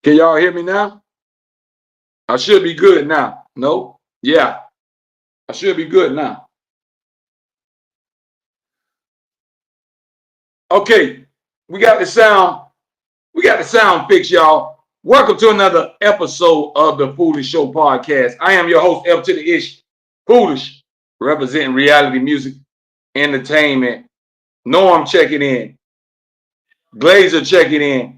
Can y'all hear me now? I should be good now. No? Yeah. I should be good now. Okay. We got the sound fixed, y'all. Welcome to another episode of the Foolish Show podcast. I am your host, F to the Ish, Foolish, representing reality music, entertainment. Norm checking in. Glazer checking in.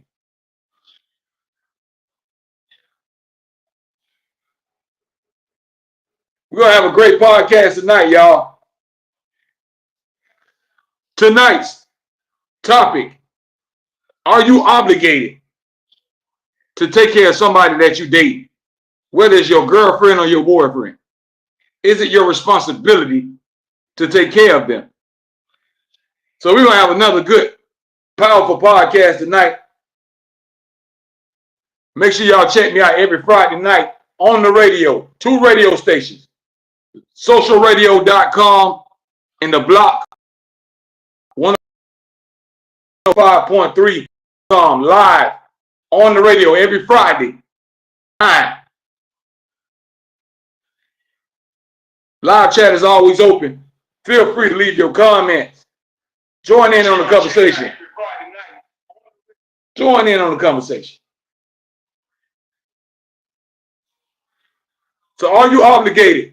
We're going to have a great podcast tonight, y'all. Tonight's topic: are you obligated to take care of somebody that you date, whether it's your girlfriend or your boyfriend? Is it your responsibility to take care of them? So we're going to have another good, powerful podcast tonight. Make sure y'all check me out every Friday night on the radio. 2 radio stations. Socialradio.com in the block 105.3 live on the radio every Friday. Live chat is always open. Feel free to leave your comments. Join in on the conversation. Join in on the conversation. So are you obligated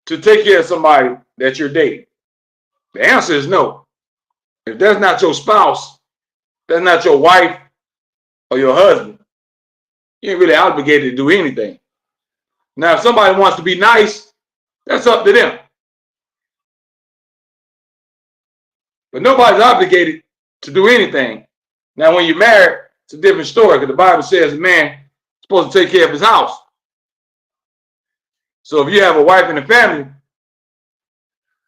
to take care of somebody that you're dating? The answer is no. If that's not your spouse, that's not your wife or your husband, you ain't really obligated to do anything. Now, if somebody wants to be nice, that's up to them. But nobody's obligated to do anything. Now, when you're married, it's a different story, because the Bible says a man is supposed to take care of his house. So if you have a wife and a family,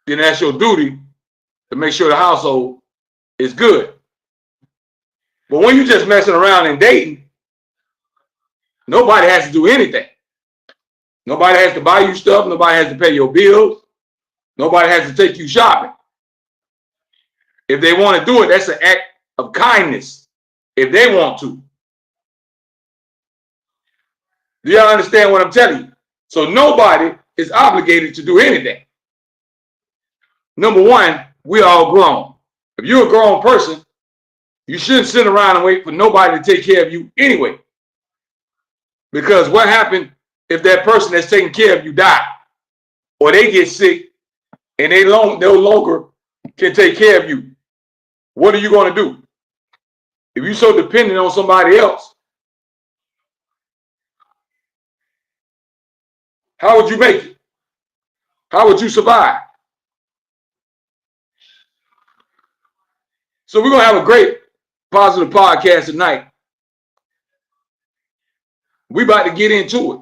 then that's your duty to make sure the household is good. But when you're just messing around and dating, nobody has to do anything. Nobody has to buy you stuff. Nobody has to pay your bills. Nobody has to take you shopping. If they want to do it, that's an act of kindness. If they want to. Do y'all understand what I'm telling you? So nobody is obligated to do anything. Number one, we're all grown. If you're a grown person, you shouldn't sit around and wait for nobody to take care of you anyway. Because what happened if that person that's taking care of you die, or they get sick and they no longer can take care of you? What are you going to do? If you're so dependent on somebody else, how would you make it? How would you survive? So we're going to have a great, positive podcast tonight. We about to get into it.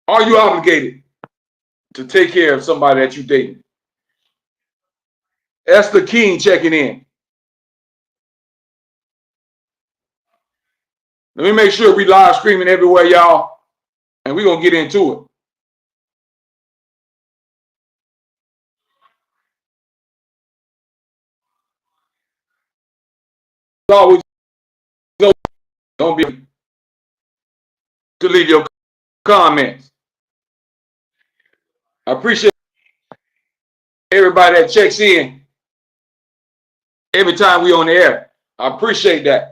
Are you obligated to take care of somebody that you're dating? Esther King checking in. Let me make sure we live streaming everywhere, y'all, and we're going to get into it. Always don't be to leave your comments. I appreciate everybody that checks in every time we on the air. I appreciate that.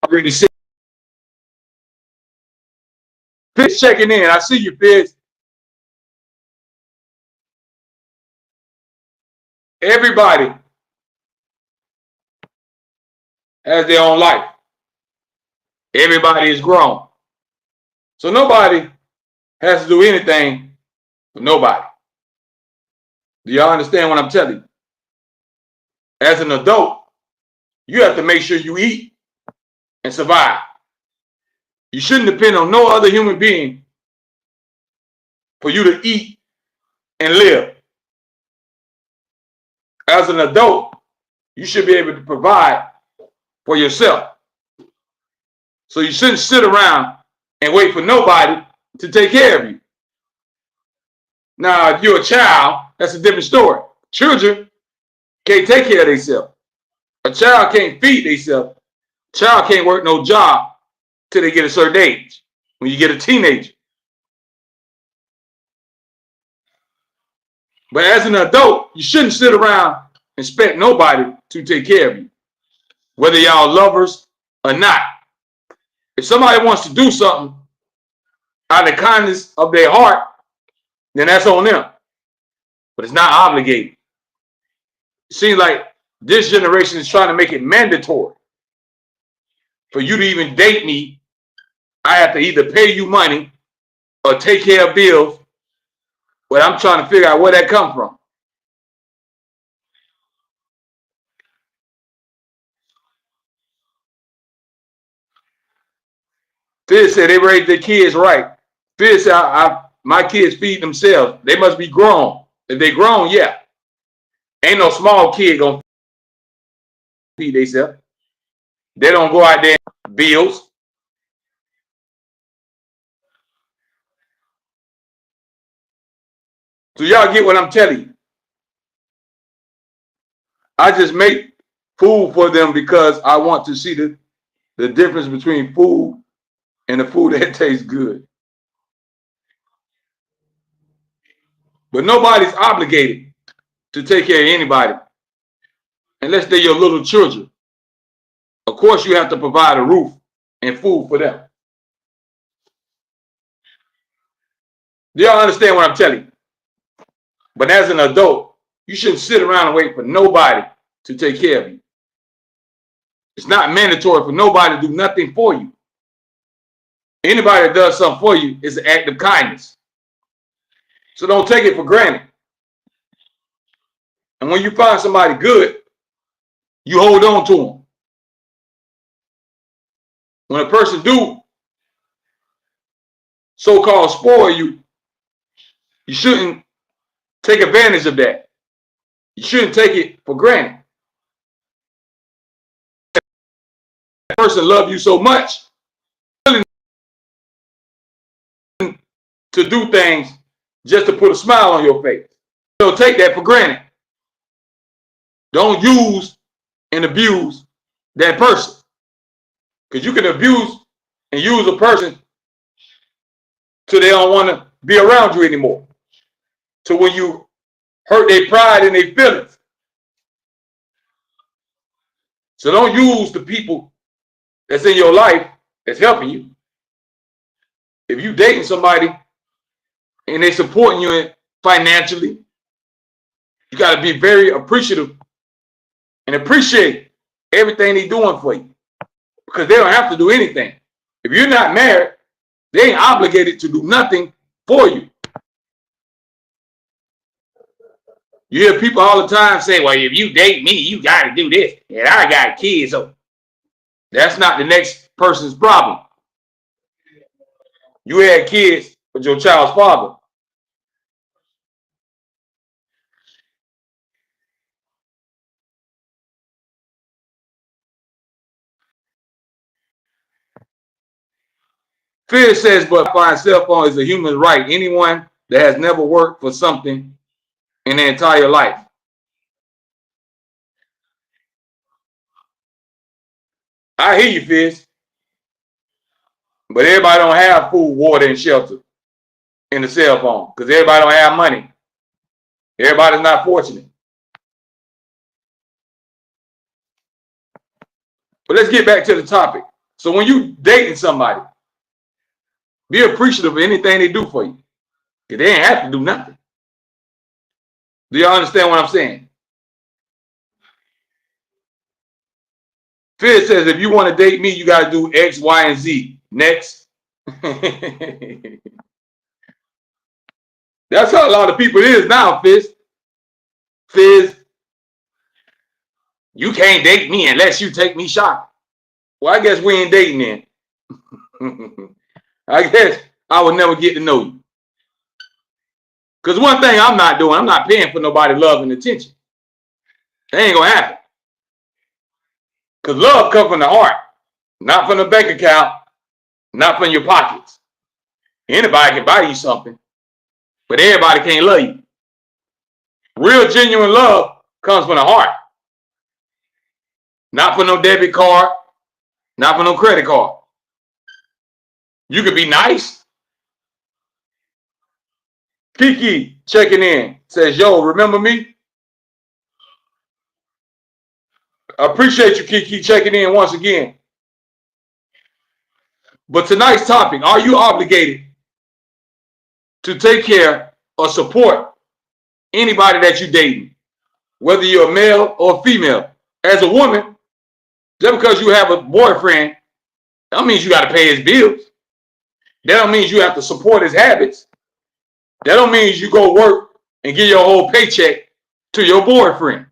I already said. Fitz checking in. I see you, Fitz. Everybody has their own life. Everybody is grown. So nobody has to do anything for nobody. Do y'all understand what I'm telling you? As an adult, you have to make sure you eat and survive. You shouldn't depend on no other human being for you to eat and live. As an adult, you should be able to provide for yourself. So you shouldn't sit around and wait for nobody to take care of you. Now, if you're a child, that's a different story. Children can't take care of themselves. A child can't feed themselves. A child can't work no job till they get a certain age. When you get a teenager. But as an adult, you shouldn't sit around and expect nobody to take care of you, whether y'all lovers or not. If somebody wants to do something out of the kindness of their heart, then that's on them. But it's not obligated. It seems like this generation is trying to make it mandatory. For you to even date me, I have to either pay you money or take care of bills. But I'm trying to figure out where that comes from. Fizz said they raised their kids right. Fizz said my kids feed themselves. They must be grown. If they grown, yeah. Ain't no small kid gonna feed themselves. They don't go out there and bills. So y'all get what I'm telling you. I just make food for them because I want to see the difference between food and the food that tastes good. But nobody's obligated to take care of anybody unless they're your little children. Of course, you have to provide a roof and food for them. Do y'all understand what I'm telling you? But as an adult, you shouldn't sit around and wait for nobody to take care of you. It's not mandatory for nobody to do nothing for you. Anybody that does something for you is an act of kindness. So don't take it for granted. And when you find somebody good, you hold on to them. When a person do so-called spoil you, you shouldn't take advantage of that. You shouldn't take it for granted. That person loves you so much to do things just to put a smile on your face. Don't take that for granted. Don't use and abuse that person. Because you can abuse and use a person till they don't want to be around you anymore. So when you hurt their pride and their feelings. So don't use the people that's in your life that's helping you. If you dating somebody and they supporting you financially, you got to be very appreciative and appreciate everything they're doing for you. Because they don't have to do anything. If you're not married, they ain't obligated to do nothing for you. You hear people all the time say, well, if you date me, you got to do this. And I got kids. So that's not the next person's problem. You had kids with your child's father. Fear says, but buying cell phone is a human right. Anyone that has never worked for something in their entire life. I hear you, Fizz. But everybody don't have food, water, and shelter in the cell phone because everybody don't have money. Everybody's not fortunate. But let's get back to the topic. So when you dating somebody, be appreciative of anything they do for you. Because they ain't have to do nothing. Do y'all understand what I'm saying? Fizz says, if you want to date me, you got to do X, Y, and Z. Next. That's how a lot of people is now, Fizz. Fizz, you can't date me unless you take me shopping. Well, I guess we ain't dating then. I guess I would never get to know you. Because one thing I'm not doing, I'm not paying for nobody's love and attention. That ain't gonna happen. Because love comes from the heart, not from the bank account, not from your pockets. Anybody can buy you something, but everybody can't love you. Real genuine love comes from the heart. Not for no debit card, not for no credit card. You could be nice. Kiki checking in says, yo, remember me? I appreciate you, Kiki, checking in once again. But tonight's topic, are you obligated to take care or support anybody that you're dating, whether you're a male or a female? As a woman, just because you have a boyfriend, that don't mean you got to pay his bills. That don't mean you have to support his habits. That don't mean you go work and give your whole paycheck to your boyfriend,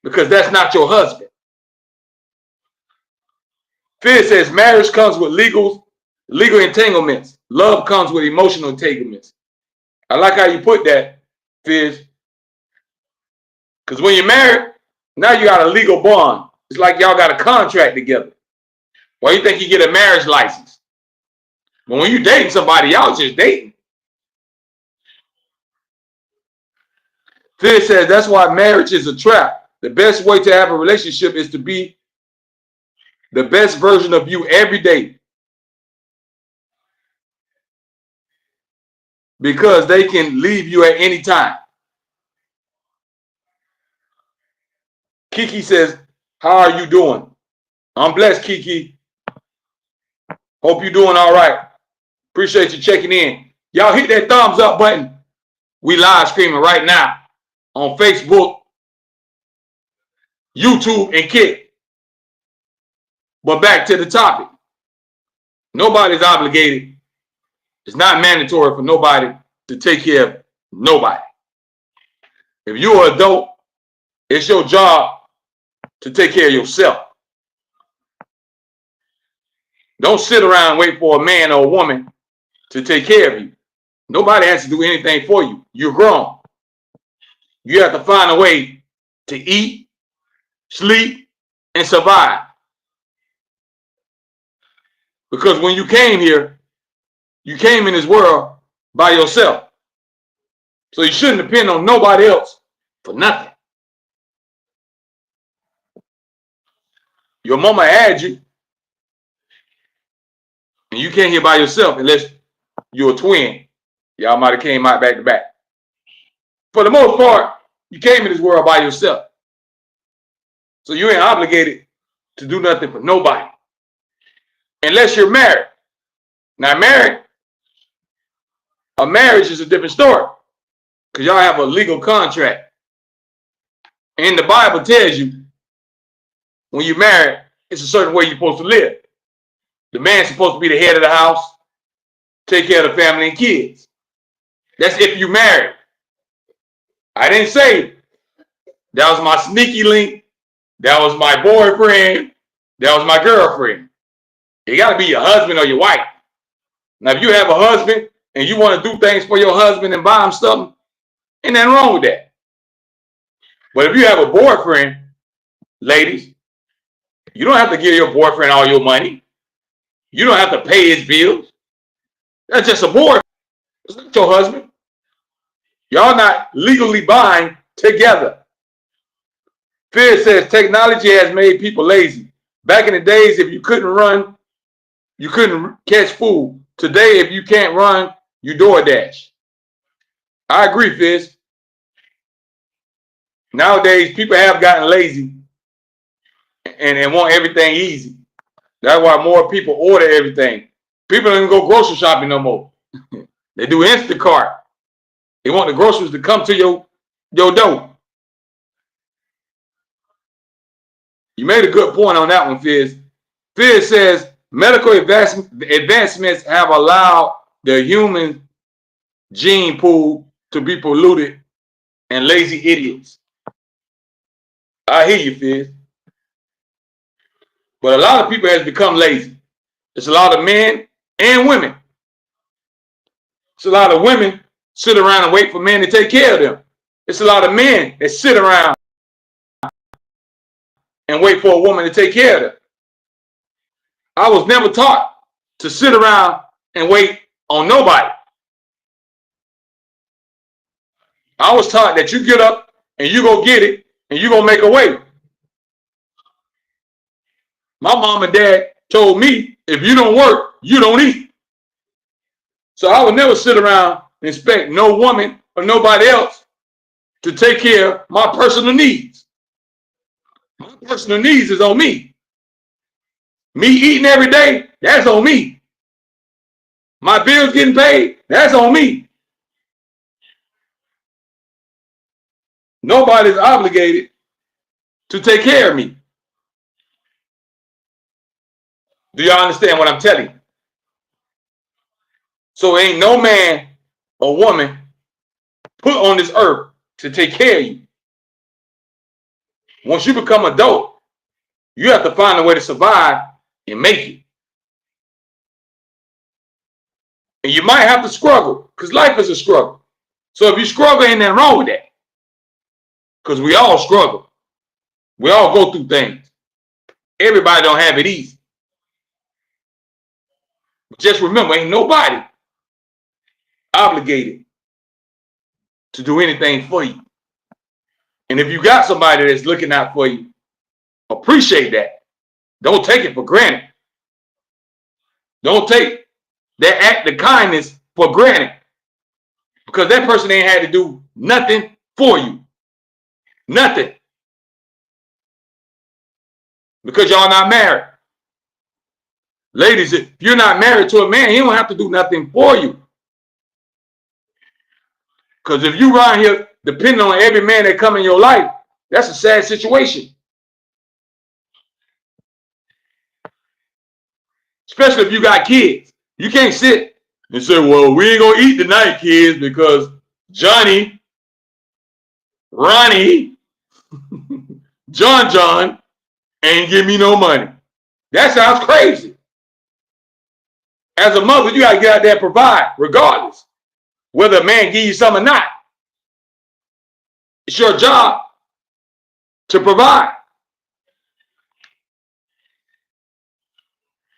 because that's not your husband. Fizz says marriage comes with legal entanglements. Love comes with emotional entanglements. I like how you put that, Fizz. Because when you're married, now you got a legal bond. It's like y'all got a contract together. Why you think you get a marriage license? But when you dating somebody, y'all just dating. Fizz says that's why marriage is a trap. The best way to have a relationship is to be the best version of you every day. Because they can leave you at any time. Kiki says, how are you doing? I'm blessed, Kiki. Hope you're doing all right. Appreciate you checking in. Y'all hit that thumbs up button. We live streaming right now on Facebook, YouTube, and Kick. But back to the topic. Nobody's obligated. It's not mandatory for nobody to take care of nobody. If you're an adult, it's your job to take care of yourself. Don't sit around and wait for a man or a woman to take care of you. Nobody has to do anything for you. You're grown. You have to find a way to eat, sleep, and survive. Because when you came here, you came in this world by yourself. So you shouldn't depend on nobody else for nothing. Your mama had you, and you came here by yourself unless you're a twin. Y'all might have came out back to back. For the most part, you came in this world by yourself. So you ain't obligated to do nothing for nobody. Unless you're married. Now a marriage is a different story. Because y'all have a legal contract. And the Bible tells you when you're married, it's a certain way you're supposed to live. The man's supposed to be the head of the house, take care of the family and kids. That's if you married. I didn't say that was my sneaky link, that was my boyfriend, that was my girlfriend. You got to be your husband or your wife. Now, if you have a husband and you want to do things for your husband and buy him something, ain't nothing wrong with that. But if you have a boyfriend, ladies, you don't have to give your boyfriend all your money. You don't have to pay his bills. That's just a boyfriend. It's not your husband. Y'all not legally bind together. Fizz says technology has made people lazy. Back in the days, if you couldn't run, you couldn't catch food. Today, if you can't run, you DoorDash. I agree, Fizz. Nowadays, people have gotten lazy and want everything easy. That's why more people order everything. People don't even go grocery shopping no more. They do Instacart. They want the groceries to come to your door. You made a good point on that one, Fizz. Fizz says medical advancements have allowed the human gene pool to be polluted and lazy idiots. I hear you, Fizz. But a lot of people has become lazy. It's a lot of men and women. It's a lot of women sit around and wait for men to take care of them. It's a lot of men that sit around and wait for a woman to take care of them. I was never taught to sit around and wait on nobody. I was taught that you get up and you go get it and you gonna make a way. My mom and dad told me, if you don't work, you don't eat. So I would never sit around and expect no woman or nobody else to take care of my personal needs. My personal needs is on me. Me eating every day, that's on me. My bills getting paid, that's on me. Nobody's obligated to take care of me. Do y'all understand what I'm telling you? So ain't no man or woman put on this earth to take care of you. Once you become adult, you have to find a way to survive and make it. And you might have to struggle, because life is a struggle. So if you struggle, ain't nothing wrong with that. Because we all struggle. We all go through things. Everybody don't have it easy. But just remember, ain't nobody obligated to do anything for you. And if you got somebody that's looking out for you, appreciate that. Don't take it for granted. Don't take that act of kindness for granted, because that person ain't had to do nothing for you. Nothing. Because y'all not married. Ladies, if you're not married to a man, he don't have to do nothing for you. Because if you around here depending on every man that come in your life, that's a sad situation. Especially if you got kids. You can't sit and say, well, we ain't gonna eat tonight, kids, because Johnny, Ronnie, John ain't give me no money. That sounds crazy. As a mother, you gotta get out there and provide, regardless whether a man give you something or not. It's your job to provide.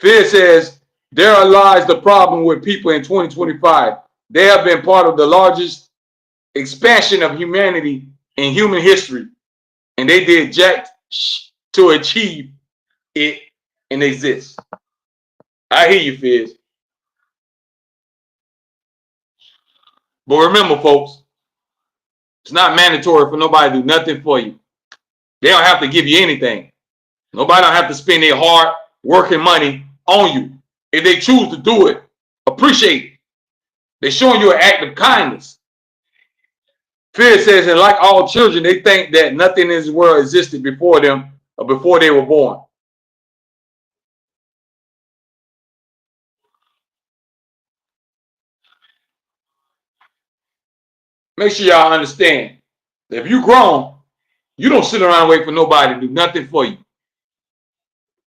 Fear says, there lies the problem with people in 2025. They have been part of the largest expansion of humanity in human history, and they did jack to achieve it and exist. I hear you, Fizz. But remember, folks, it's not mandatory for nobody to do nothing for you. They don't have to give you anything. Nobody don't have to spend their hard working money on you. If they choose to do it, appreciate it. They're showing you an act of kindness. Fear says, and like all children, they think that nothing in this world existed before them or before they were born. Make sure y'all understand that if you grown, you don't sit around and wait for nobody to do nothing for you.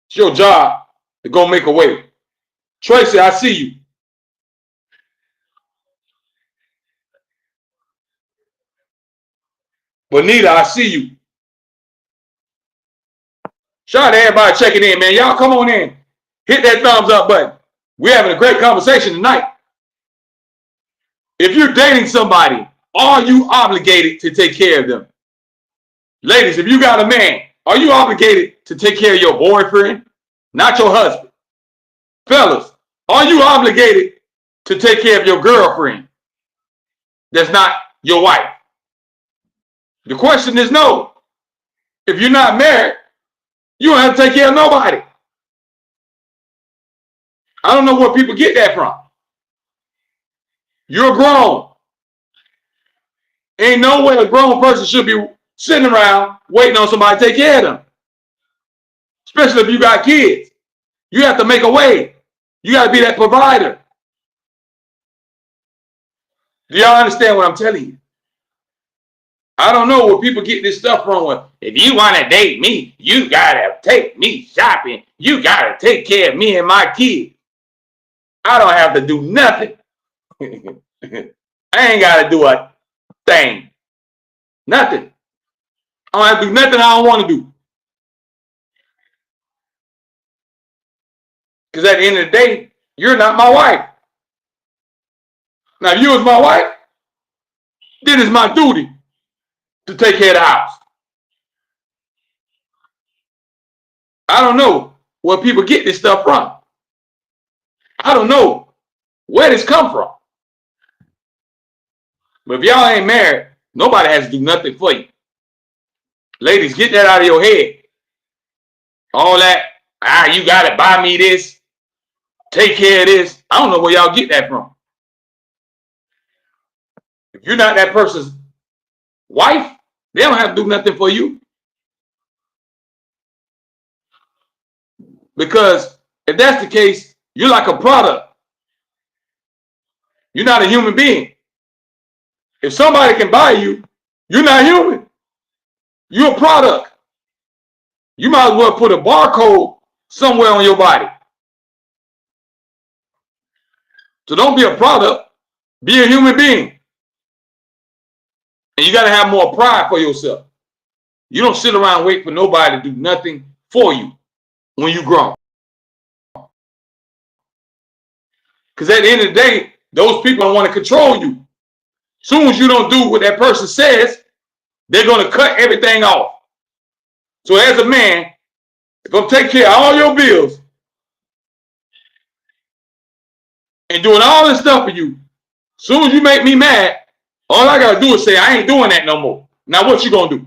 It's your job to go make a way. Tracy, I see you. Bonita, I see you. Shout out to everybody checking in, man. Y'all come on in. Hit that thumbs up button. We're having a great conversation tonight. If you're dating somebody, are you obligated to take care of them? Ladies, if you got a man, are you obligated to take care of your boyfriend, not your husband? Fellas, are you obligated to take care of your girlfriend that's not your wife? The question is no. If you're not married, you don't have to take care of nobody. I don't know where people get that from. You're grown. Ain't no way a grown person should be sitting around waiting on somebody to take care of them. Especially if you got kids. You have to make a way. You got to be that provider. Do y'all understand what I'm telling you? I don't know where people get this stuff from. With, if you want to date me, you got to take me shopping. You got to take care of me and my kids. I don't have to do nothing. I ain't got to do a thing. Nothing. I don't have to do nothing I don't want to do. Because at the end of the day, you're not my wife. Now, if you was my wife, then it's my duty to take care of the house. I don't know where people get this stuff from. I don't know where this come from. But if y'all ain't married, nobody has to do nothing for you. Ladies, get that out of your head. All that, you got to buy me this, take care of this. I don't know where y'all get that from. If you're not that person's wife, they don't have to do nothing for you. Because if that's the case, you're like a product. You're not a human being. If somebody can buy you, you're not human. You're a product. You might as well put a barcode somewhere on your body. So don't be a product. Be a human being. And you got to have more pride for yourself. You don't sit around and wait for nobody to do nothing for you when you grow. Because at the end of the day, those people don't want to control you. As soon as you don't do what that person says, they're going to cut everything off. So as a man, if I'm taking care of all your bills and doing all this stuff for you, as soon as you make me mad, all I got to do is say, I ain't doing that no more. Now what you going to do?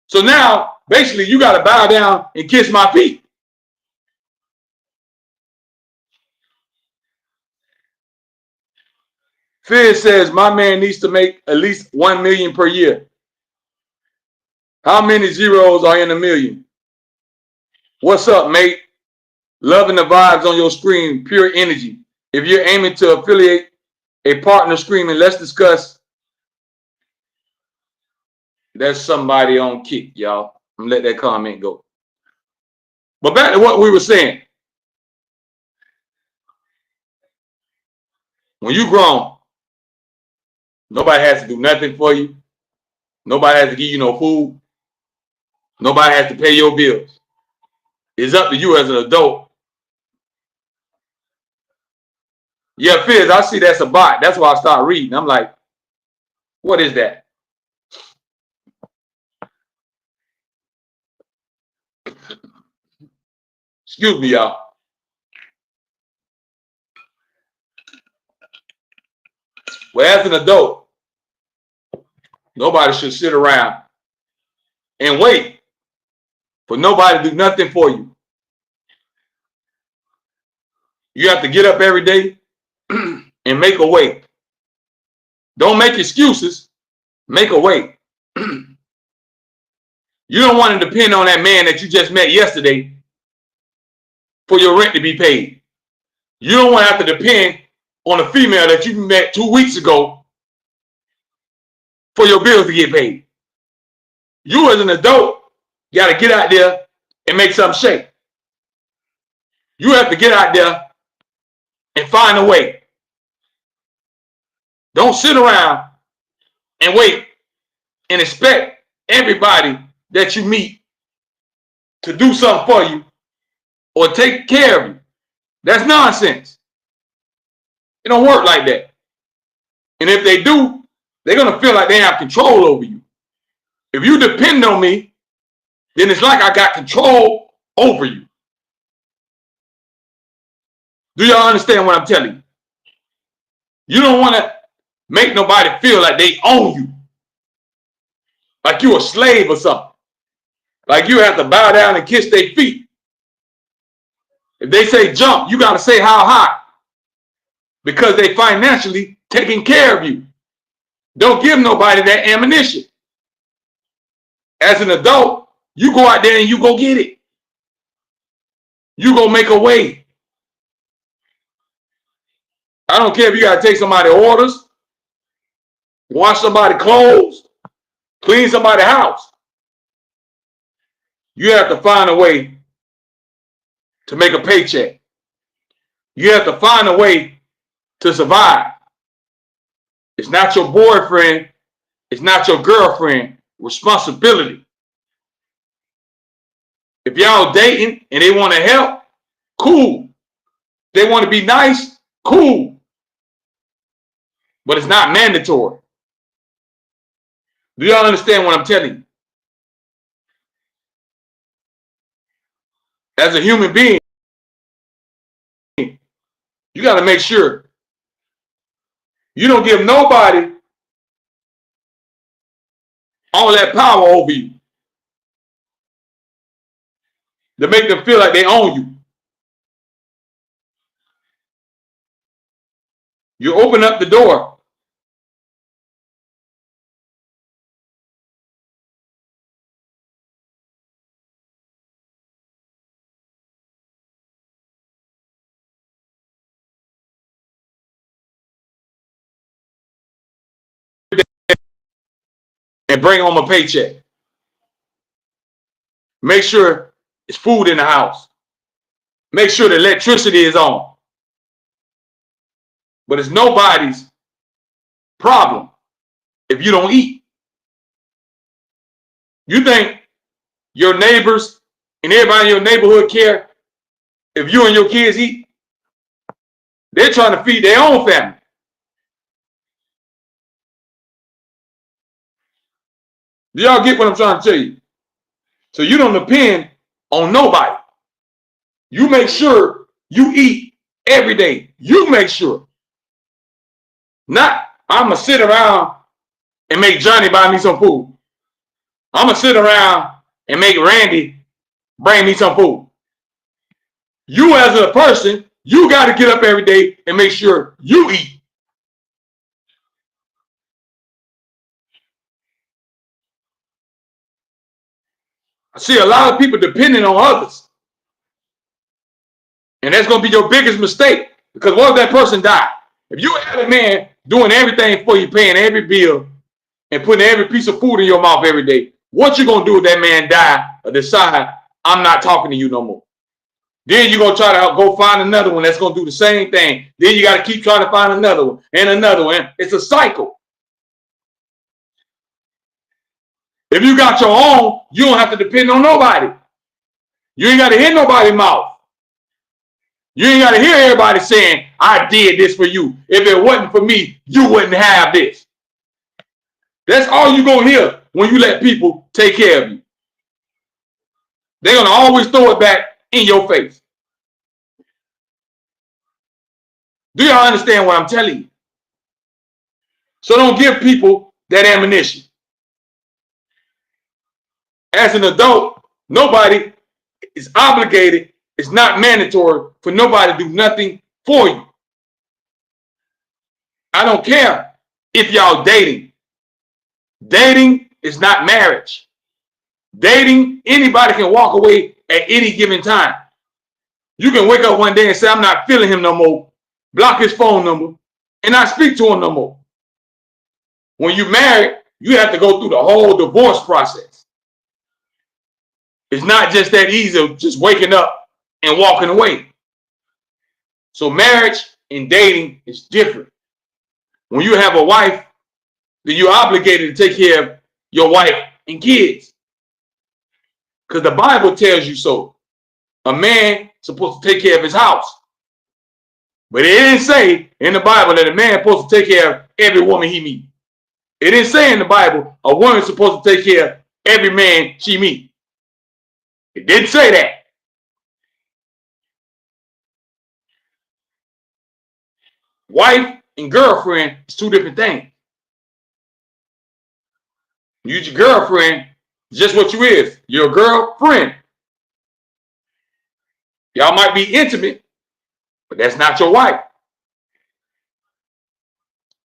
So now, basically, you got to bow down and kiss my feet. Fizz says, my man needs to make at least 1 million per year. How many zeros are in a million? What's up, mate? Loving the vibes on your screen, pure energy. If you're aiming to affiliate a partner screaming, let's discuss. That's somebody on kick, y'all. I'm gonna let that comment go. But back to what we were saying. When you grown, nobody has to do nothing for you. Nobody has to give you no food. Nobody has to pay your bills. It's up to you as an adult. Yeah, Fizz, I see that's a bot. That's why I start reading. I'm like, what is that? Excuse me, y'all. Well, as an adult, nobody should sit around and wait for nobody to do nothing for you. You have to get up every day and make a way. Don't make excuses. Make a way. You don't want to depend on that man that you just met yesterday for your rent to be paid. You don't want to have to depend on a female that you met 2 weeks ago for your bills to get paid. You as an adult got to get out there and make something shake. You have to get out there and find a way. Don't sit around and wait and expect everybody that you meet to do something for you or take care of you. That's nonsense. It don't work like that. And if they do, they're going to feel like they have control over you. If you depend on me, then it's like I got control over you. Do y'all understand what I'm telling you? You don't want to make nobody feel like they own you. Like you're a slave or something. Like you have to bow down and kiss their feet. If they say jump, you got to say how high. Because they financially taking care of you. Don't give nobody that ammunition. As an adult, you go out there and you go get it. You go make a way. I don't care if you got to take somebody's orders, wash somebody's clothes, clean somebody's house. You have to find a way to make a paycheck. You have to find a way to survive. It's not your boyfriend. It's not your girlfriend. Responsibility. If y'all dating and they want to help, Cool. They want to be nice, cool. But it's not mandatory. Do y'all understand what I'm telling you? As a human being, you got to make sure you don't give nobody all that power over you to make them feel like they own you. You open up the door. And bring home a paycheck. Make sure it's food in the house. Make sure the electricity is on. But it's nobody's problem if you don't eat. You think your neighbors and everybody in your neighborhood care if you and your kids eat? They're trying to feed their own family. Do y'all get what I'm trying to tell you? So you don't depend on nobody. You make sure you eat every day. You make sure. Not, I'm going to sit around and make Johnny buy me some food. I'm going to sit around and make Randy bring me some food. You as a person, you got to get up every day and make sure you eat. I see a lot of people depending on others. And that's going to be your biggest mistake. Because what if that person died? If you had a man doing everything for you, paying every bill, and putting every piece of food in your mouth every day, what you going to do if that man die or decide, I'm not talking to you no more? Then you're going to try to go find another one that's going to do the same thing. Then you got to keep trying to find another one and another one. It's a cycle. If you got your own, you don't have to depend on nobody. You ain't got to hear nobody's mouth. You ain't got to hear everybody saying, I did this for you. If it wasn't for me, you wouldn't have this. That's all you're going to hear when you let people take care of you. They're going to always throw it back in your face. Do y'all understand what I'm telling you? So don't give people that ammunition. As an adult, nobody is obligated. It's not mandatory for nobody to do nothing for you. I don't care if y'all dating. Dating is not marriage. Dating, anybody can walk away at any given time. You can wake up one day and say, I'm not feeling him no more, block his phone number, and not speak to him no more. When you're married, you have to go through the whole divorce process. It's not just that easy of just waking up and walking away. So marriage and dating is different. When you have a wife, then you're obligated to take care of your wife and kids. Because the Bible tells you so. A man is supposed to take care of his house. But it didn't say in the Bible that a man is supposed to take care of every woman he meets. It didn't say in the Bible a woman is supposed to take care of every man she meets. It didn't say that. Wife and girlfriend is two different things. Use your girlfriend just what you is. You're a girlfriend. Y'all might be intimate, but that's not your wife.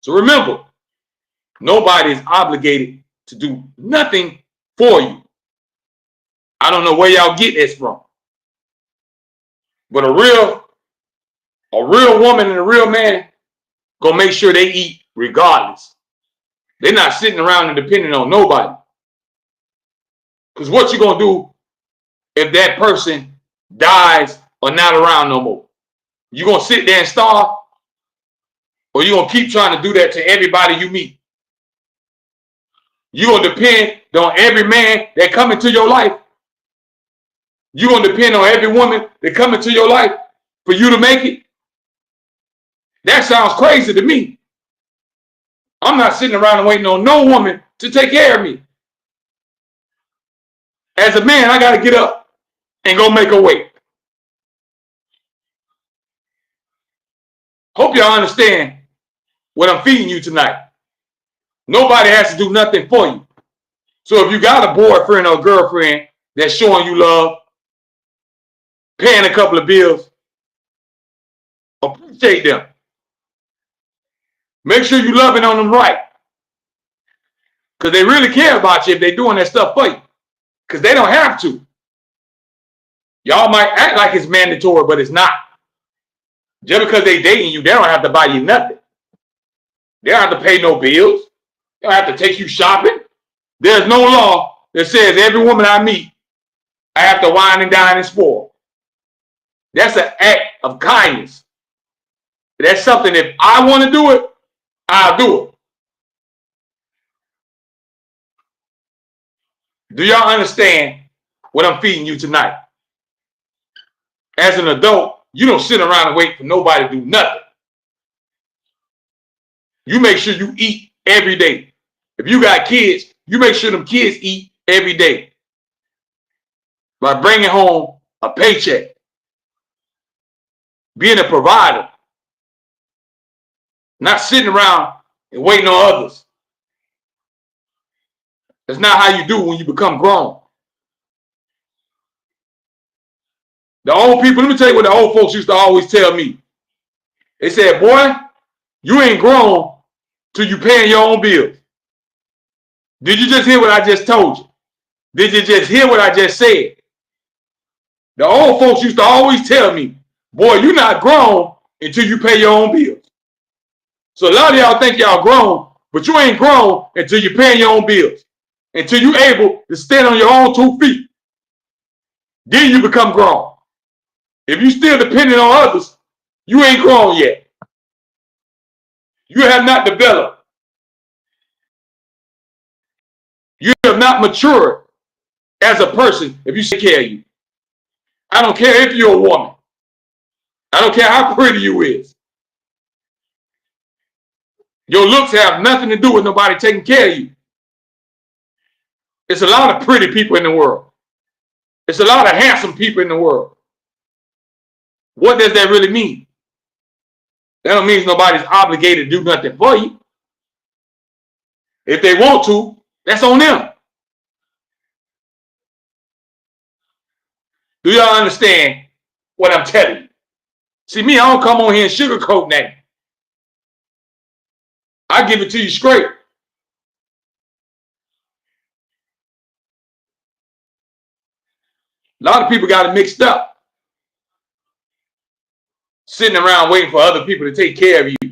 So remember, nobody is obligated to do nothing for you. I don't know where y'all get this from. But a real woman and a real man gonna make sure they eat regardless. They're not sitting around and depending on nobody. Because what you gonna do if that person dies or not around no more? You gonna sit there and starve? Or you gonna keep trying to do that to everybody you meet? You gonna depend on every man that come into your life? You gonna depend on every woman that come into your life? for you to make it? That sounds crazy to me. I'm not sitting around and waiting on no woman to take care of me. As a man, I got to get up and go make a way. Hope y'all understand what I'm feeding you tonight. Nobody has to do nothing for you. So if you got a boyfriend or a girlfriend that's showing you love, paying a couple of bills, appreciate them. Make sure you're loving on them right. Because they really care about you if they're doing that stuff for you. Because they don't have to. Y'all might act like it's mandatory, but it's not. Just because they dating you, they don't have to buy you nothing. They don't have to pay no bills. They don't have to take you shopping. There's no law that says every woman I meet, I have to wine and dine and spoil. That's an act of kindness. That's something, if I want to do it, I'll do it. Do y'all understand what I'm feeding you tonight? As an adult, you don't sit around and wait for nobody to do nothing. You make sure you eat every day. If you got kids, you make sure them kids eat every day by bringing home a paycheck, being a provider, not sitting around and waiting on others. That's not how you do when you become grown. The old people, let me tell you what the old folks used to always tell me. They said, boy, you ain't grown till you paying your own bills. Did you just hear what I just told you? Did you just hear what I just said? The old folks used to always tell me, boy, you're not grown until you pay your own bills. So a lot of y'all think y'all grown, but you ain't grown until you're paying your own bills. Until you're able to stand on your own 2 feet. Then you become grown. If you still depending on others, you ain't grown yet. You have not developed. You have not matured as a person if you take care of you. I don't care if you're a woman. I don't care how pretty you is. Your looks have nothing to do with nobody taking care of you. It's a lot of pretty people in the world. It's a lot of handsome people in the world. What does that really mean? That don't mean nobody's obligated to do nothing for you. If they want to, that's on them. Do y'all understand what I'm telling you? See, me, I don't come on here and sugarcoat that. I give it to you straight. A lot of people got it mixed up. Sitting around waiting for other people to take care of you.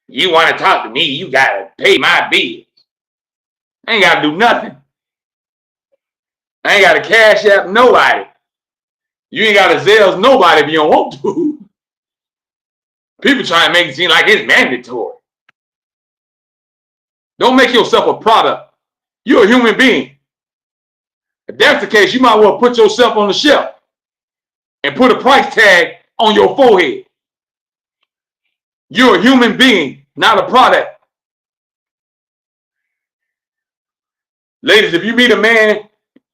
You want to talk to me, you got to pay my bills. I ain't got to do nothing. I ain't got to cash app nobody. You ain't got to Zelle nobody if you don't want to. People try to make it seem like it's mandatory. Don't make yourself a product. You're a human being. If that's the case, you might well put yourself on the shelf and put a price tag on your forehead. You're a human being, not a product. Ladies, if you meet a man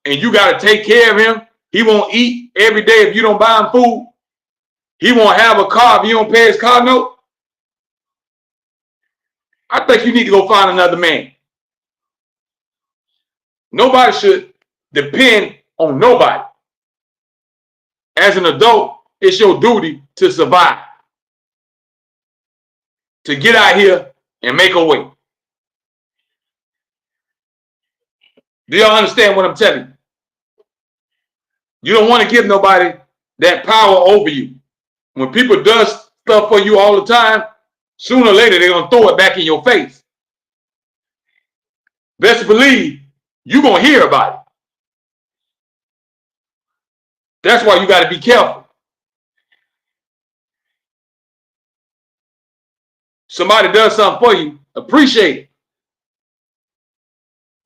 and you got to take care of him, he won't eat every day if you don't buy him food. He won't have a car if you don't pay his car note. I think you need to go find another man. Nobody should depend on nobody. As an adult, it's your duty to survive. To get out here and make a way. Do y'all understand what I'm telling you? You don't want to give nobody that power over you. When people do stuff for you all the time, sooner or later they're going to throw it back in your face. Best believe you're going to hear about it. That's why you got to be careful. Somebody does something for you, appreciate it.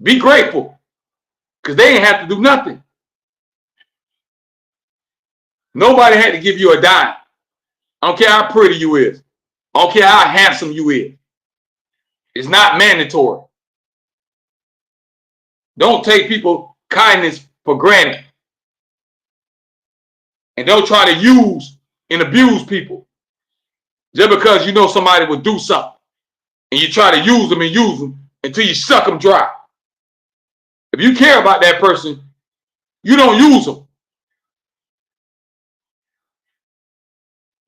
Be grateful, because they ain't have to do nothing. Nobody had to give you a dime. I don't care how pretty you is. I don't care how handsome you is. It's not mandatory. Don't take people's kindness for granted. And don't try to use and abuse people. Just because you know somebody will do something. And you try to use them until you suck them dry. If you care about that person, you don't use them.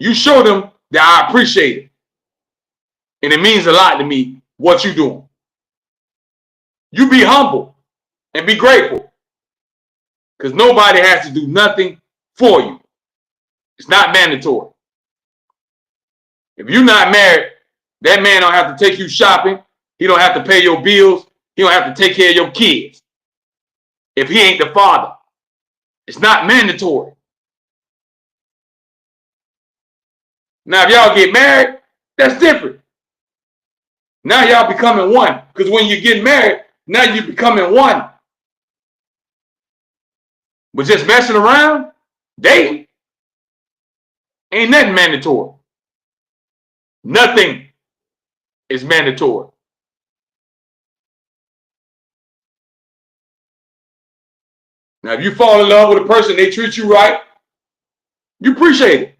You show them that I appreciate it. And it means a lot to me what you're doing. You be humble and be grateful. Because nobody has to do nothing for you. It's not mandatory. If you're not married, that man don't have to take you shopping. He don't have to pay your bills. He don't have to take care of your kids. If he ain't the father. It's not mandatory. Now, if y'all get married, that's different. Now y'all becoming one. Because when you get married, now you're becoming one. But just messing around, dating, ain't nothing mandatory. Nothing is mandatory. Now, if you fall in love with a person, they treat you right, you appreciate it.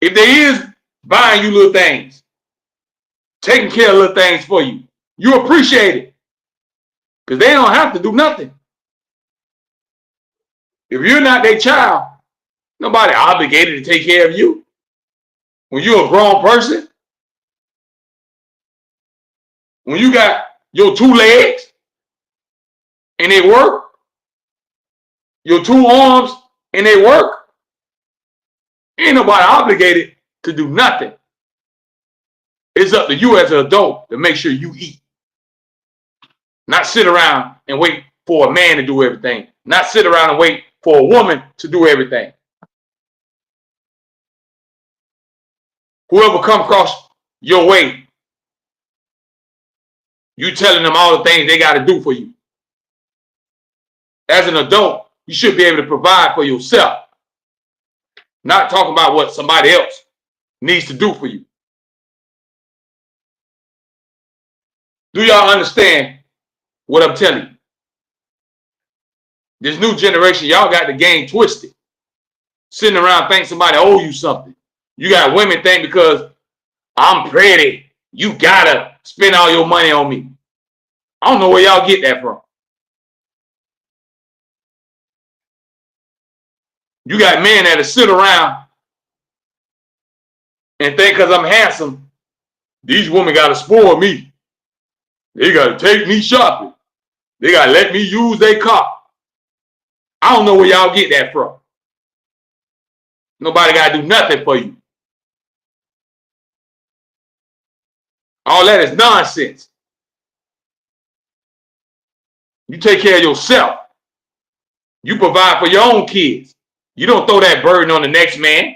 If they is buying you little things, taking care of little things for you, you appreciate it. Because they don't have to do nothing. If you're not their child, nobody obligated to take care of you. When you're a grown person, when you got your 2 legs and they work, your 2 arms and they work, ain't nobody obligated to do nothing. It's up to you as an adult to make sure you eat. Not sit around and wait for a man to do everything. Not sit around and wait for a woman to do everything. Whoever come across your way, you telling them all the things they got to do for you. As an adult, you should be able to provide for yourself. Not talking about what somebody else needs to do for you. Do y'all understand what I'm telling you? This new generation, y'all got the game twisted. Sitting around thinking somebody owe you something. You got women think because I'm pretty, you gotta spend all your money on me. I don't know where y'all get that from. You got men that sit around and think because I'm handsome, these women gotta spoil me. They gotta take me shopping. They gotta let me use their car. I don't know where y'all get that from. Nobody gotta do nothing for you. All that is nonsense. You take care of yourself. You provide for your own kids. You don't throw that burden on the next man.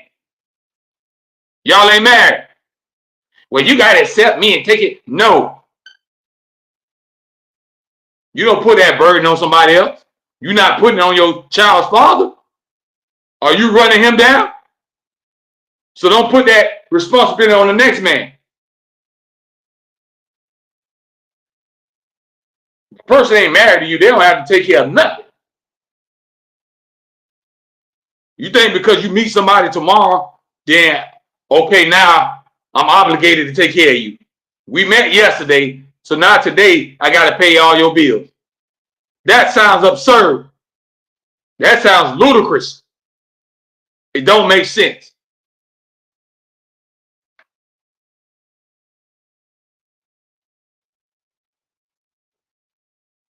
Y'all ain't married. Well, you gotta accept me and take it. No. You don't put that burden on somebody else. You're not putting it on your child's father. Are you running him down? So don't put that responsibility on the next man. If the person ain't married to you, they don't have to take care of nothing. You think because you meet somebody tomorrow, then, okay, now I'm obligated to take care of you. We met yesterday, so now today I got to pay all your bills. That sounds absurd. That sounds ludicrous. It don't make sense.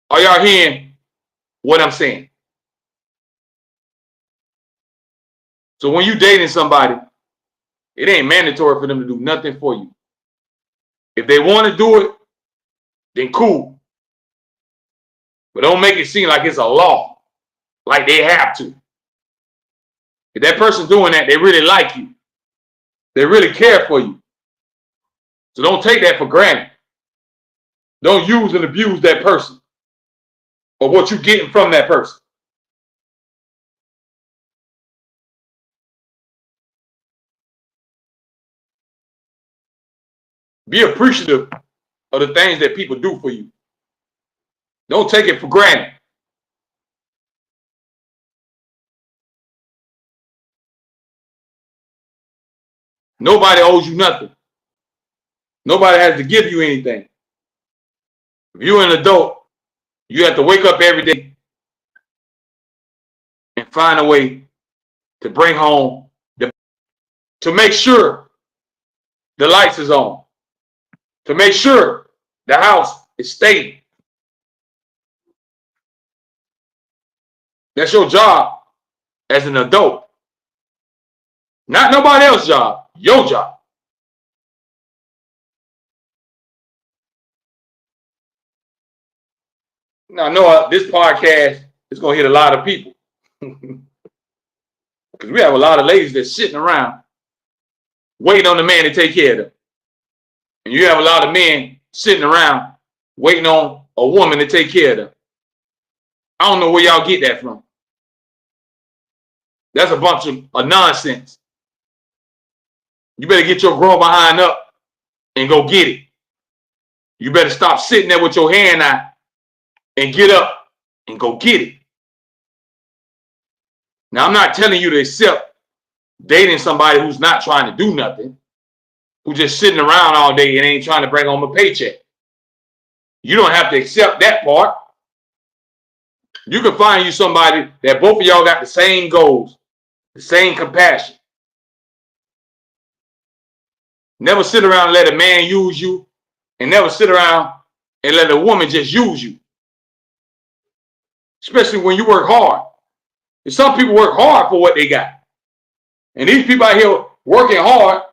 Are y'all hearing what I'm saying? So when you dating somebody, it ain't mandatory for them to do nothing for you. If they want to do it, then cool. But don't make it seem like it's a law, like they have to. If that person doing that, they really like you. They really care for you. So don't take that for granted. Don't use and abuse that person or what you're getting from that person. Be appreciative of the things that people do for you. Don't take it for granted. Nobody owes you nothing. Nobody has to give you anything. If you're an adult, you have to wake up every day and find a way to bring home, to make sure the lights is on, to make sure the house is stable. That's your job as an adult. Not nobody else's job, your job. Now, I know this podcast is going to hit a lot of people because we have a lot of ladies that's sitting around waiting on the man to take care of them. And you have a lot of men sitting around waiting on a woman to take care of them. I don't know where y'all get that from. That's a bunch of nonsense. You better get your grown behind up and go get it. You better stop sitting there with your hand out and get up and go get it. Now, I'm not telling you to accept dating somebody who's not trying to do nothing, who's just sitting around all day and ain't trying to bring home a paycheck. You don't have to accept that part. You can find you somebody that both of y'all got the same goals, the same compassion. Never sit around and let a man use you, and never sit around and let a woman just use you. Especially when you work hard. And some people work hard for what they got. And these people out here working hard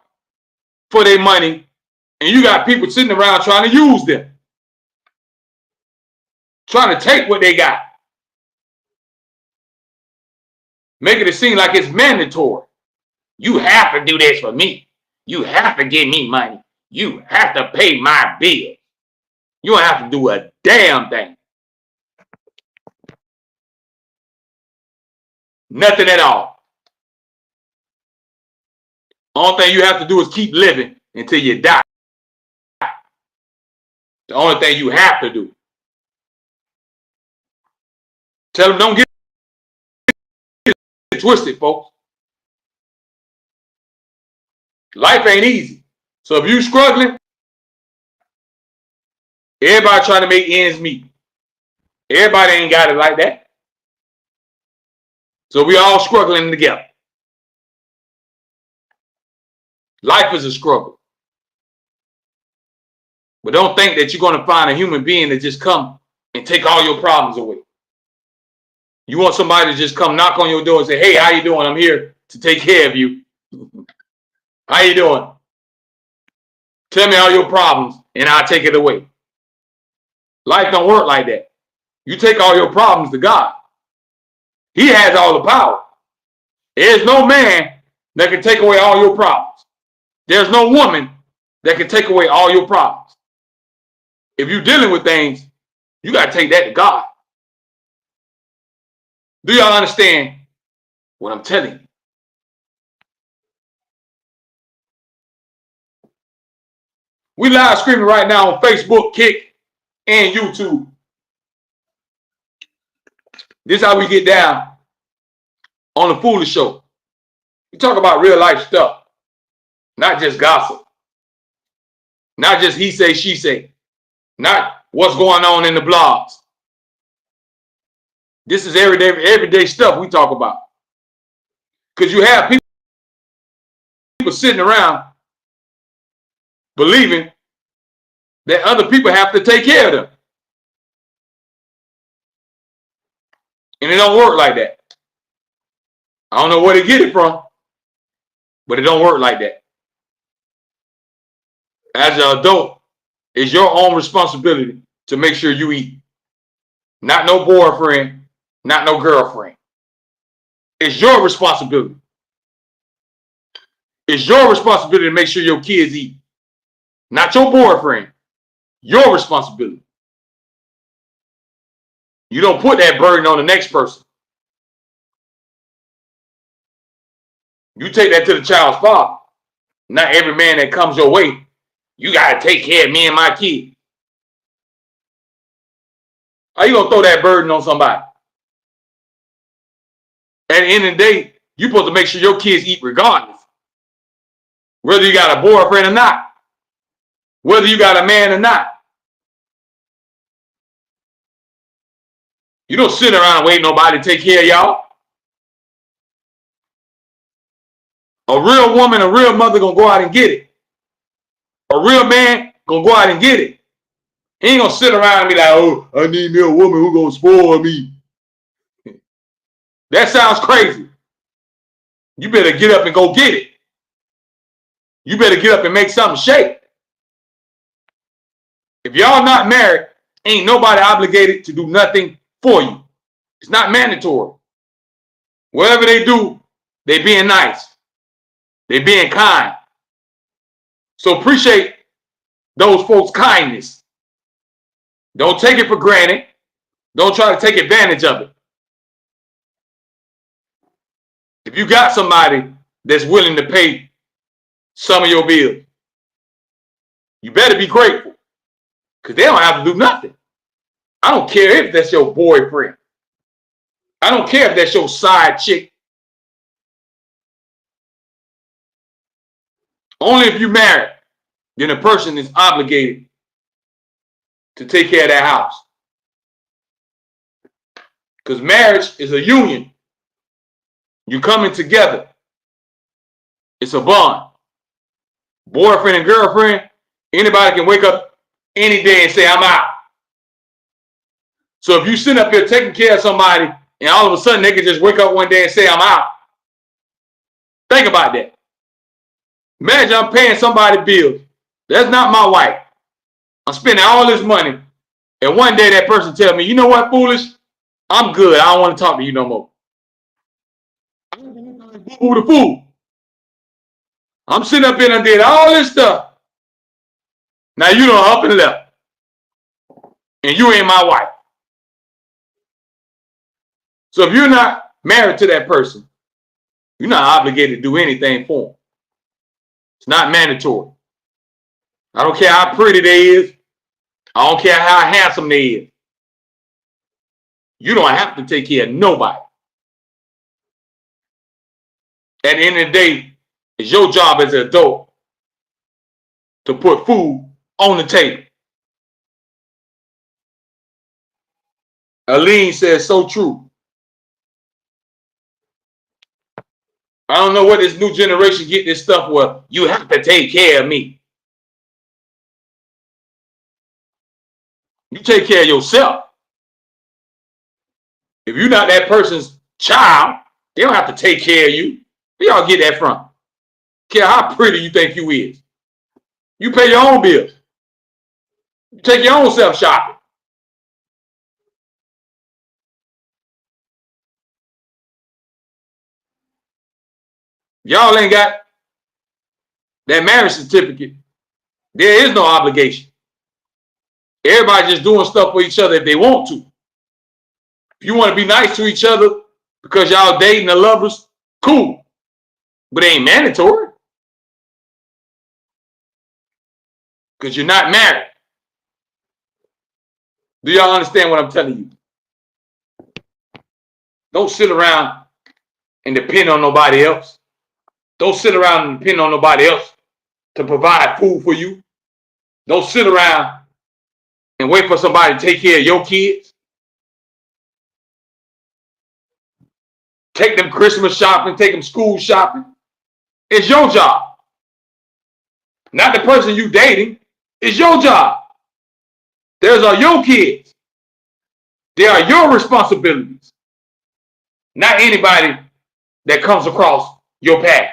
for their money, and you got people sitting around trying to use them. Trying to take what they got. Making it seem like it's mandatory. You have to do this for me. You have to give me money. You have to pay my bill. You don't have to do a damn thing. Nothing at all. Only thing you have to do is keep living until you die. The only thing you have to do. Tell them don't get it twisted, folks. Life ain't easy. So if you're struggling, everybody trying to make ends meet. Everybody ain't got it like that. So we all struggling together. Life is a struggle. But don't think that you're going to find a human being that just come and take all your problems away. You want somebody to just come knock on your door and say, hey, how you doing? I'm here to take care of you. How you doing? Tell me all your problems and I'll take it away. Life don't work like that. You take all your problems to God. He has all the power. There's no man that can take away all your problems. There's no woman that can take away all your problems. If you're dealing with things, you got to take that to God. Do y'all understand what I'm telling you? We live streaming right now on Facebook, Kick, and YouTube. This is how we get down on the Foolish Show. We talk about real life stuff, not just gossip, not just he say, she say, not what's going on in the blogs. This is everyday stuff we talk about. Because you have people sitting around believing that other people have to take care of them. And it don't work like that. I don't know where to get it from, but it don't work like that. As an adult, it's your own responsibility to make sure you eat. Not no boyfriend, not no girlfriend. It's your responsibility. It's your responsibility to make sure your kids eat. Not your boyfriend. Your responsibility. You don't put that burden on the next person. You take that to the child's father. Not every man that comes your way, You got to take care of me and my kids. How you going to throw that burden on somebody? At the end of the day, you're supposed to make sure your kids eat regardless. Whether you got a boyfriend or not. Whether you got a man or not. You don't sit around and wait nobody to take care of y'all. A real woman, a real mother gonna go out and get it. A real man gonna go out and get it. He ain't gonna sit around and be like, oh, I need me a woman who gonna spoil me. That sounds crazy. You better get up and go get it. You better get up and make something shake. If y'all not married, ain't nobody obligated to do nothing for you. It's not mandatory. Whatever they do, they being nice. They being kind. So appreciate those folks' kindness. Don't take it for granted. Don't try to take advantage of it. If you got somebody that's willing to pay some of your bills, you better be grateful, because they don't have to do nothing. I don't care if that's your boyfriend. I don't care if that's your side chick. Only if you're married, then a person is obligated to take care of that house. Because marriage is a union. You coming together. It's a bond. Boyfriend and girlfriend, anybody can wake up any day and say, I'm out. So if you sit up here taking care of somebody and all of a sudden they can just wake up one day and say, I'm out. Think about that. Imagine I'm paying somebody bills. That's not my wife. I'm spending all this money. And one day that person tell me, you know what, foolish? I'm good. I don't want to talk to you no more. Who the fool? I'm sitting up here and I did all this stuff. Now you done up and left. And you ain't my wife. So if you're not married to that person, you're not obligated to do anything for them. It's not mandatory. I don't care how pretty they is. I don't care how handsome they is. You don't have to take care of nobody. At the end of the day, it's your job as an adult to put food on the table. Aline says, so true. I don't know where this new generation get this stuff where you have to take care of me. You take care of yourself. If you're not that person's child, they don't have to take care of you. Where y'all get that from? Care how pretty you think you is. You pay your own bills. You take your own self shopping. Y'all ain't got that marriage certificate. There is no obligation. Everybody just doing stuff for each other if they want to. If you want to be nice to each other because y'all dating or lovers, cool. But it ain't mandatory. Because you're not married. Do y'all understand what I'm telling you? Don't sit around and depend on nobody else. Don't sit around and depend on nobody else to provide food for you. Don't sit around and wait for somebody to take care of your kids. Take them Christmas shopping, take them school shopping. It's your job. Not the person you dating. It's your job. Those are your kids. They are your responsibilities. Not anybody that comes across your path.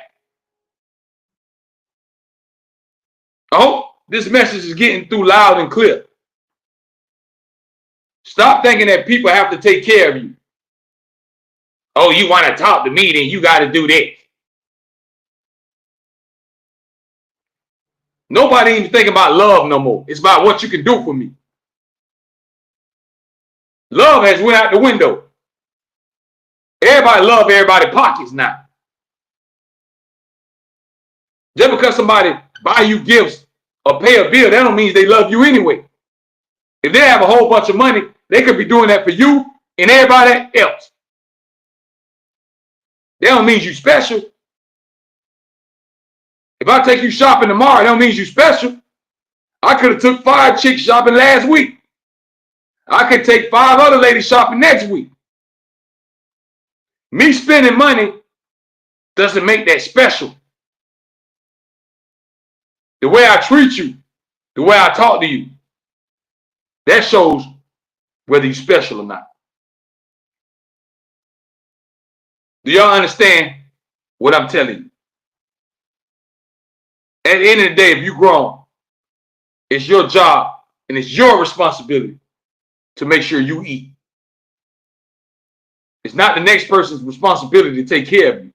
I hope this message is getting through loud and clear. Stop thinking that people have to take care of you. Oh, you want to talk to me, then you got to do this. Nobody even thinking about love no more. It's about what you can do for me. Love has went out the window. Everybody love everybody's pockets now. Just because somebody buy you gifts or pay a bill, that don't mean they love you anyway. If they have a whole bunch of money, they could be doing that for you and everybody else. That don't mean you special. If I take you shopping tomorrow, that don't mean you special. I could have took 5 chicks shopping last week. I could take 5 other ladies shopping next week. Me spending money doesn't make that special. The way I treat you, the way I talk to you, that shows whether you're special or not. Do y'all understand what I'm telling you? At the end of the day, if you're grown, it's your job and it's your responsibility to make sure you eat. It's not the next person's responsibility to take care of you.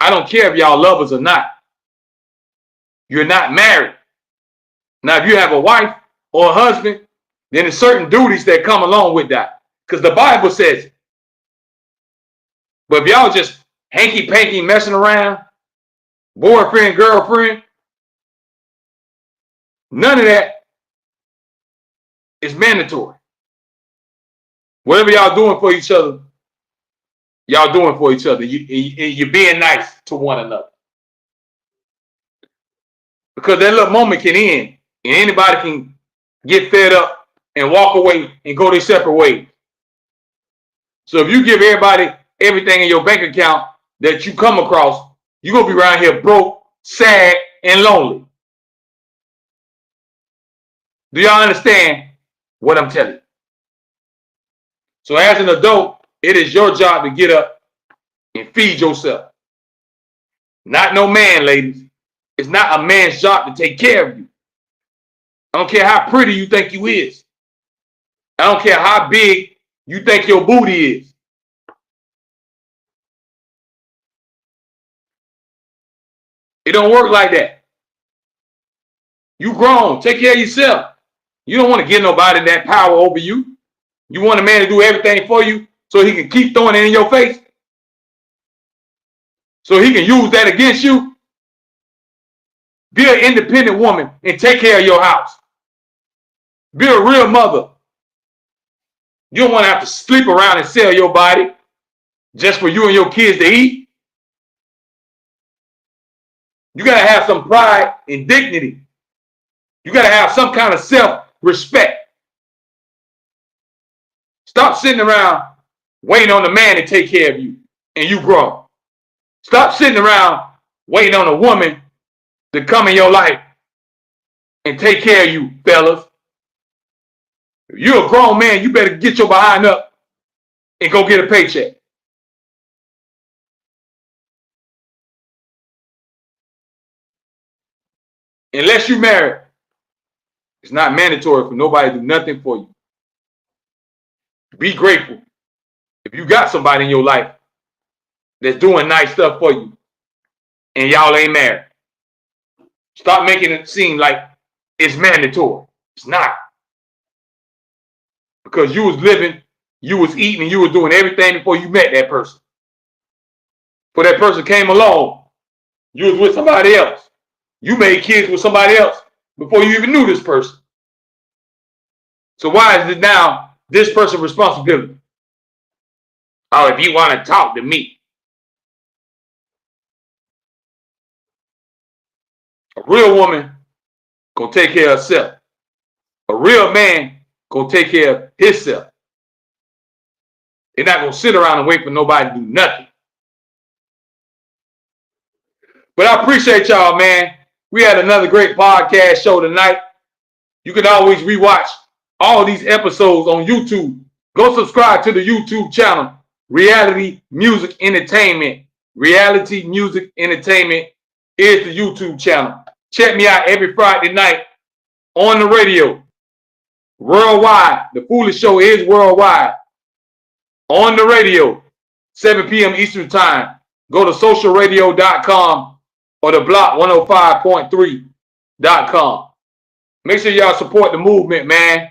I don't care if y'all lovers or not. You're not married. Now, if you have a wife or a husband, then there's certain duties that come along with that. Because the Bible says it. But if y'all just hanky-panky messing around, boyfriend, girlfriend, none of that is mandatory. Whatever y'all doing for each other, y'all doing for each other. You're being nice to one another. Because that little moment can end and anybody can get fed up and walk away and go their separate ways. So if you give everybody everything in your bank account that you come across, you're going to be around here broke, sad, and lonely. Do y'all understand what I'm telling you? So as an adult, it is your job to get up and feed yourself. Not no man, ladies. It's not a man's job to take care of you. I don't care how pretty you think you is. I don't care how big you think your booty is. It don't work like that. You grown. Take care of yourself. You don't want to give nobody that power over you. You want a man to do everything for you so he can keep throwing it in your face? So he can use that against you? Be an independent woman and take care of your house. Be a real mother. You don't want to have to sleep around and sell your body just for you and your kids to eat. You got to have some pride and dignity. You got to have some kind of self-respect. Stop sitting around waiting on the man to take care of you and you grow. Stop sitting around waiting on a woman to come in your life and take care of you, fellas. If you're a grown man, you better get your behind up and go get a paycheck. Unless you're married, it's not mandatory for nobody to do nothing for you. Be grateful if you got somebody in your life that's doing nice stuff for you and y'all ain't married. Stop making it seem like it's mandatory. It's not. Because you was living, you was eating, and you was doing everything before you met that person. Before that person came along, you was with somebody else. You made kids with somebody else before you even knew this person. So why is it now this person's responsibility? Oh, if you want to talk to me. A real woman gonna take care of herself. A real man gonna take care of himself. They're not gonna sit around and wait for nobody to do nothing. But I appreciate y'all, man. We had another great podcast show tonight. You can always rewatch all these episodes on YouTube. Go subscribe to the YouTube channel, Reality Music Entertainment. Reality Music Entertainment is the YouTube channel. Check me out every Friday night on the radio. Worldwide. The Foolish Show is worldwide. On the radio, 7 p.m. Eastern Time. Go to socialradio.com or the block 105.3.com. Make sure y'all support the movement, man.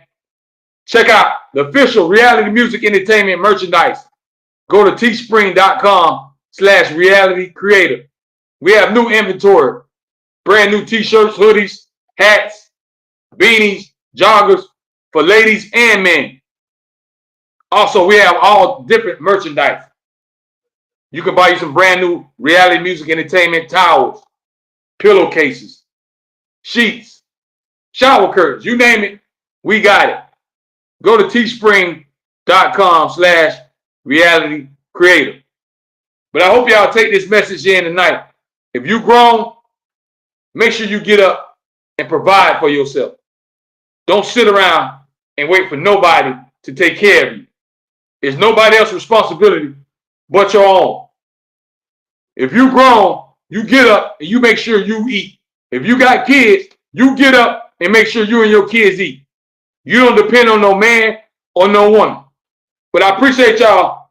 Check out the official Reality Music Entertainment merchandise. Go to teespring.com/realitycreator. We have new inventory. Brand new t-shirts, hoodies, hats, beanies, joggers for ladies and men. Also, we have all different merchandise. You can buy you some brand new reality music entertainment towels, pillowcases, sheets, shower curtains, you name it, we got it. Go to teespring.com/reality creator. But I hope y'all take this message in tonight. If you grown, make sure you get up and provide for yourself. Don't sit around and wait for nobody to take care of you. It's nobody else's responsibility but your own. If you grown, you get up and you make sure you eat. If you got kids, you get up and make sure you and your kids eat. You don't depend on no man or no woman. But I appreciate y'all